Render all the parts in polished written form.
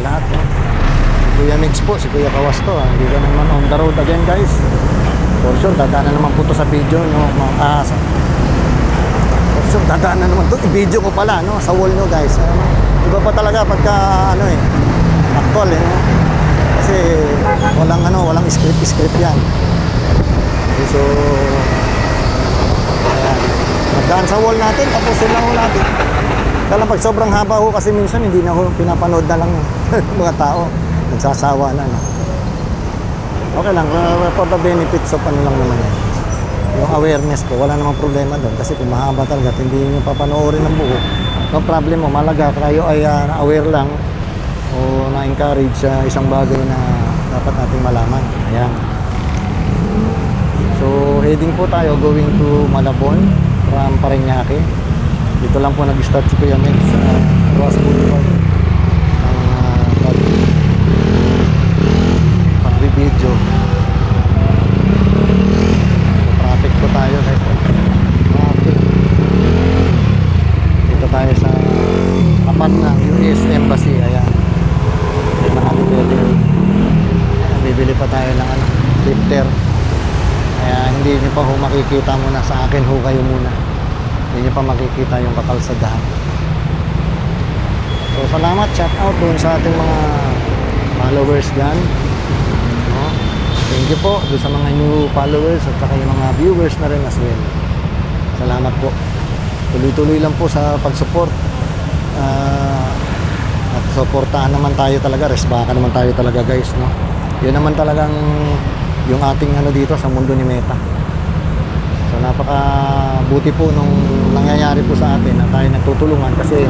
lahat, no? Si Kuya Mix po, si Kuya Kawasto, hindi ka naman on the road again, guys. For sure, dadaan na naman po to sa video, no? For sure, dadaan na naman to. I-video ko pala, no? Sa wall nyo, guys. Iba pa talaga pagka, actual, no? Kasi walang script yan. So, ayan. Magdaan sa wall natin, tapusin lang ho natin. Kaya lang pag sobrang haba ho, kasi minsan hindi na ho pinapanood na lang mga tao. Nagsasawa na, no? Okay lang, for the benefits of ano lang naman yan. Yung awareness ko, wala namang problema doon. Kasi kung mahaba talaga at hindi nyo papanoorin ng buo, no problem mo, malaga kayo ay aware lang o na-encourage sa isang bagay na dapat nating malaman. Ayan. So, heading po tayo going to Malabon from Parañaque. Dito lang po nag-start si Kuya Mix sa Roas Boulevard. Pag-video. Traffic po tayo. Traffic. Dito tayo sa tapat ng US Embassy. Ayan. Bibili pa tayo ng lifter. Kaya hindi nyo pa ho makikita muna sa akin ho kayo muna. Hindi nyo pa makikita yung kakalsadahan. So salamat, shout out doon sa ating mga followers dyan, no? Thank you po doon sa mga new followers at saka yung mga viewers na rin as well. Salamat po. Tuloy-tuloy lang po sa pag-support. At supportahan naman tayo talaga, resbaka naman tayo talaga, guys, no? Yun naman talagang yung ating dito sa mundo ni Meta. So napakabuti po nung nangyayari po sa atin na tayo nagtutulungan kasi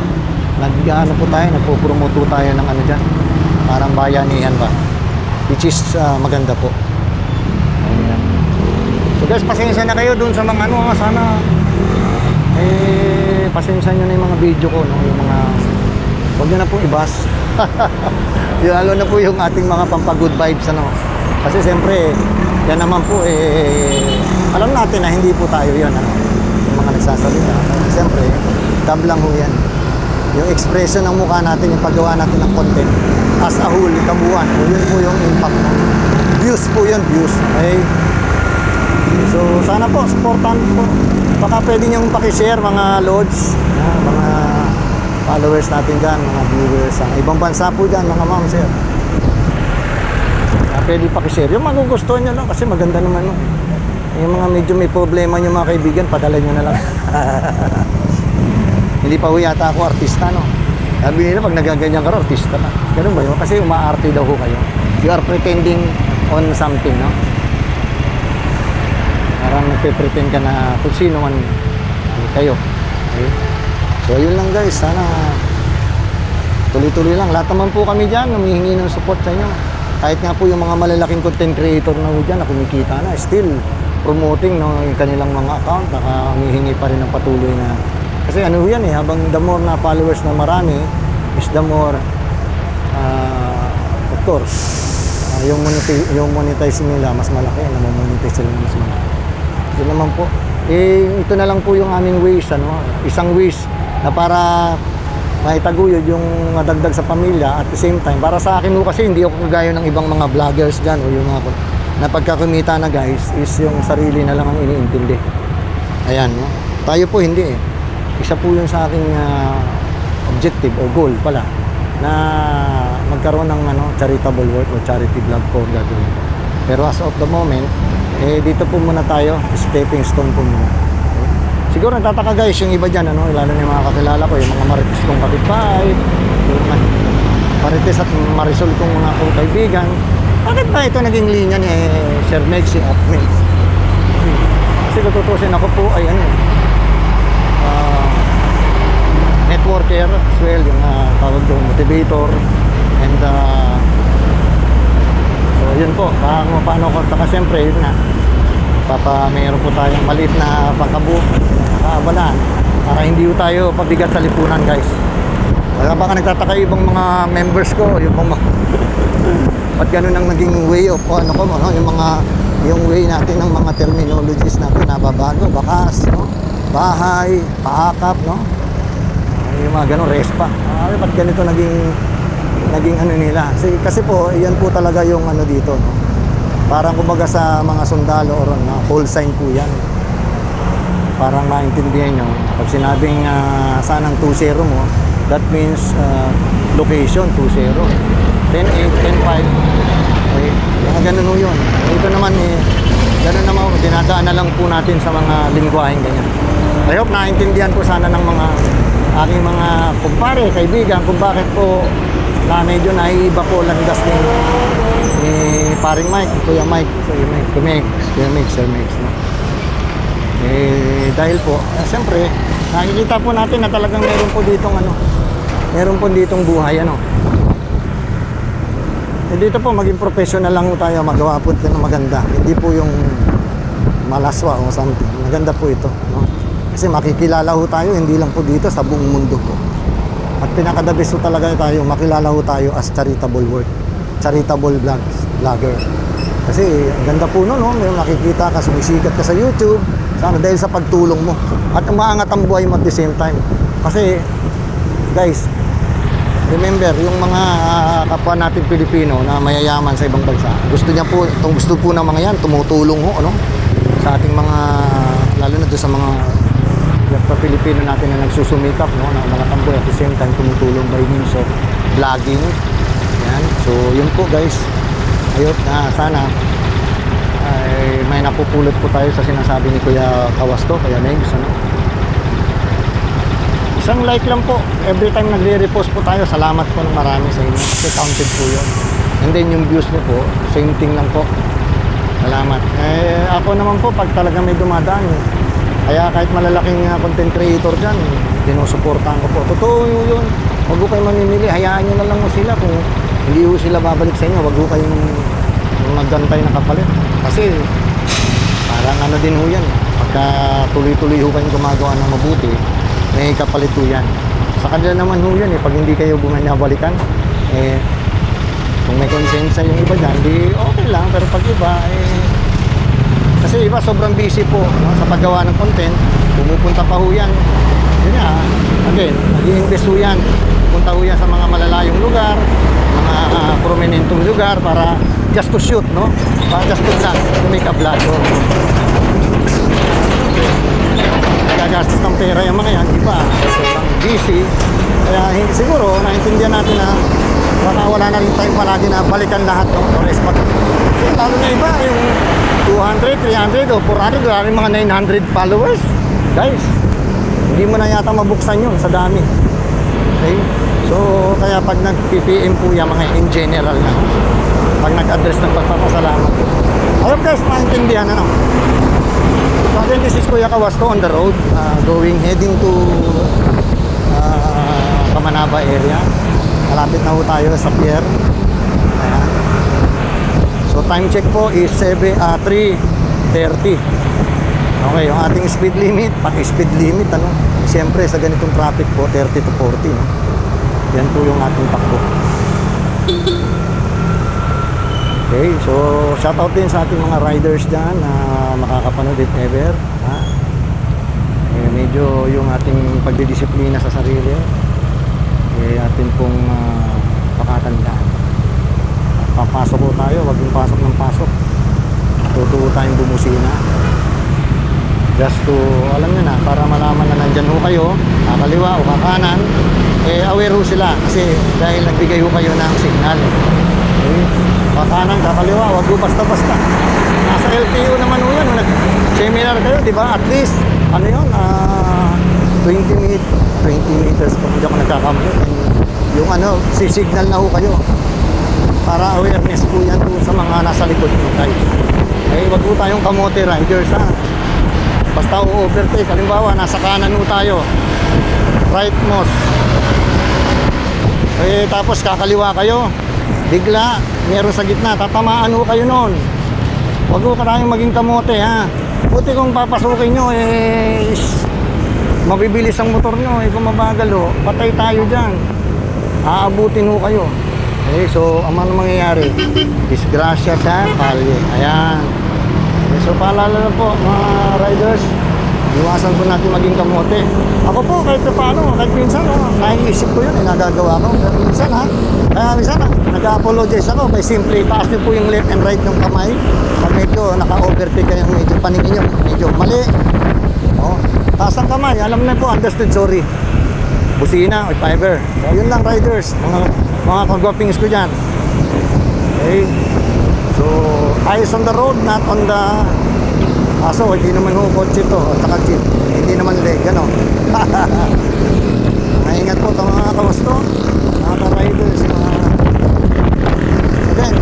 nagpo-promote po tayo ng dyan, parang bayanihan ba, which is maganda po. Ayan. So guys, pasensya na kayo dun sa mga sana pasensya nyo na yung mga video ko, no? Yung mga huwag nyo na pong ibas. Lalo na po yung ating mga pampagood vibes, kasi siyempre yan naman po alam natin na hindi po tayo yan, yung mga nagsasalita. Siyempre dab lang ho yan, yung expression ng mukha natin, yung paggawa natin ng content as a whole, kabuuan, yun po yung impact. Views po yun, views. Okay, so sana po supportan po, baka pwede nyo pakishare mga lords, mga followers natin dyan, mga viewers sa ibang bansa po dyan, mga ma'am, sir. Pwede pakishare yung magugustuhan nyo lang kasi maganda naman, no? Yung mga medyo may problema nyo mga kaibigan, padala nyo na lang. Hindi pa ho yata ako artista, no? Sabi nila pag nagaganyan ka rin, artista ka. Ganun ba yun? Kasi umaarte daw ho kayo. You are pretending on something, no? Parang nagpe-pretend ka na kung sino man kayo. Okay? So yun lang, guys, sana tuloy-tuloy lang. Lahat naman po kami dyan humihingi ng support sa inyo. Kahit nga po yung mga malalaking content creator na dyan na kumikita na, still promoting, no, yung kanilang mga account, humihingi pa rin ng patuloy na, kasi yan habang the more na followers na marami is the more of course yung monetizing nila mas malaki, monetize sila mas malaki. Ito naman po ito na lang po yung aming ways, isang ways na para maitaguyod yung madagdag sa pamilya at the same time para sa akin kasi hindi ako kagaya ng ibang mga vloggers dyan o yung mga na pagkakumita na, guys, is yung sarili na lang ang iniintindi. Ayan, no? Tayo po hindi isa po yun sa aking objective o goal pala na magkaroon ng charitable work o charity vlog po gagawin. Pero as of the moment dito po muna tayo, stepping stone po muna. Siguro nagtataka, guys, yung iba dyan, lalo na yung mga kakilala ko, yung mga marites kong kapitbahay, yung marites at marisol kong mga kaibigan. Bakit ba ito naging linya ni Sir Mexi at Mix? Kasi tututusin ako po ay networker as well, yung tawag doon, motivator, and so yun po, paano ko, siyempre yun na, mayroon po tayong maliit na pangkabalaan para hindi tayo pabigat sa lipunan, guys. Baka nagtataka ibang mga members ko, yung mga at ganun ang naging way of yung way natin ng mga terminologies natin nababago, bakas, bahay, paakap, yung mga ganun, respa. Ba't ganito naging naging ano nila. Kasi po, yan po talaga yung ano dito, no? Parang kumbaga sa mga sundalo or na call sign po yan. Parang maintindihan nyo, pag sinabing sanang 20 mo, that means location 20. 10-8, 10-5. Okay, mga ganun ho yun. Ito naman ganun naman, dinadaan na lang po natin sa mga lingwaheng ganyan. I hope naintindihan po sana ng mga aking mga kumpare, kaibigan, kung bakit po na medyo naiiba po landas ni paring Mike, Kuya Mike, Kuya Mike, Sir Mike, no? Dahil po, siyempre, nakikita po natin na talagang meron po ditong buhay, ano. Dito po, maging professional lang po tayo, magawa po ito ng maganda. Hindi po yung malaswa o something. Maganda po ito, no? Kasi makikilala ho tayo, hindi lang po dito, sa buong mundo po. At pinaka-the-best po talaga tayo, makilala ho tayo as charitable work, charitable vlogger. Kasi ang ganda po no, may makikita ka, sumisikat ka sa YouTube, sana dahil sa pagtulong mo. At umaangat ang buhay mo at the same time. Kasi, guys, remember, yung mga kapwa natin Pilipino na mayayaman sa ibang bansa, gusto po ng mga yan, tumutulong ho, ano? Sa ating mga, lalo na doon sa mga Pilipino natin na nagsusumikap, no, na mga tamboy at the same time tumutulong by means of vlogging. Yan. So, yun po guys. Ayun na sana ay may napupulot po tayo sa sinasabi ni Kuya Kawasto, Kuya Megs, ano? Isang like lang po. Every time nagre-repost po tayo, salamat po ng marami sa inyo kasi counted po yun. And then yung views niyo po, same thing lang po. Salamat. Ako naman po, pag talaga may dumadaan, kaya kahit malalaking content creator dyan, dinusuportahan ko po. Totoo yun. Huwag ko kayo mamimili. Hayaan nyo na lang mo sila. Kung hindi ko sila babalik sa inyo, huwag ko kayong maggantay na kapalit. Kasi parang ano din ho yan. Pagka tuloy-tuloy ho kayong gumagawa ng mabuti, may kapalit ho yan. Sa kanila naman ho yan. Pag hindi kayo bumabalikan, kung may konsensya yung iba dyan, di okay lang. Pero pag iba, kasi iba sobrang busy po, no, sa paggawa ng content, pumupunta pa ho yan. Yun again, nag-i-invest ho yan. Pupunta ho yan sa mga malalayong lugar, mga prominentong lugar para just to shoot, no? Para just to vlog, to make a vlog. So, nagagastos ng pera yung mga yan, iba, sobrang busy. Kaya siguro, naintindihan natin na baka wala na rin tayo palagi na balikan lahat, no? Or expect. Lalo na iba, yung 200, 300 o 400, wala rin mga 900 followers. Guys, hindi mo na yata mabuksan yun sa dami. Okay? So, kaya pag nag-PPM po yung mga in general na, pag nag-address ng pagpapasalamat po. Alam guys, maintindihan ano. So again, this is Kuya Kawasto on the road, heading to Kamanaba area. Malapit na ho tayo sa pier. Ayan. So time check po is 3:30. Okay, yung ating speed limit, pag-speed limit, ano, siyempre sa ganitong traffic po, 30 to 40, no? Yan po yung ating takbo. Okay, so shoutout din sa ating mga riders dyan na makakapanood if ever. Medyo yung ating pagdidisiplina sa sarili, atin pong pakatandaan. Papasok po tayo, wag yung pasok ng pasok. Tutuo tayong bumusina. Just to, alam nyo na, para malaman na nandyan ho kayo, kakaliwa o kakanan, aware ho sila kasi dahil nagbigay ho kayo ng signal. Okay? Kakanan, kakaliwa, wag ho basta-basta. Nasa LTO naman ho yan, nag-seminar kayo, di ba? At least, ano yun, 20 meters kung hindi ako nagkakamali. Yung ano, signal na ho kayo. Para awareness po yan po sa mga nasa likod po tayo. Wag po tayong kamote riders ha. Basta o-overtake, halimbawa nasa kanan po tayo, right most, tapos kakaliwa kayo, bigla meron sa gitna, tatamaan po kayo noon. Wag po tayong maging kamote ha. Buti kung papasukin nyo mabibilis ang motor nyo, kung mabagal patay tayo dyan, aabutin ho kayo. Okay, so ang mangyayari, disgrasya sa kalye. Ayan. Okay, so paalala na po mga riders, Iwasan po natin maging kamote. Ako po, kahit paano, kahit minsan, naiisip ko yun, nagagawa ko. Pero minsan, kaya minsan, nag-apologize ako by simply taas niyo po yung left and right ng kamay. Pag medyo naka-overtake kayo, medyo paningin nyo, medyo mali. Taas ang kamay, alam na po, understood, sorry. Busina or fiber. So, yun lang, riders, mga kagwapings ko dyan. Okay? So, eyes on the road, not on the... Kaso, hindi naman ho kotse to, at saka jeep. Hindi naman leg, ano. Maingat po ito mga kamusto, mga ka-riders, mga... Again,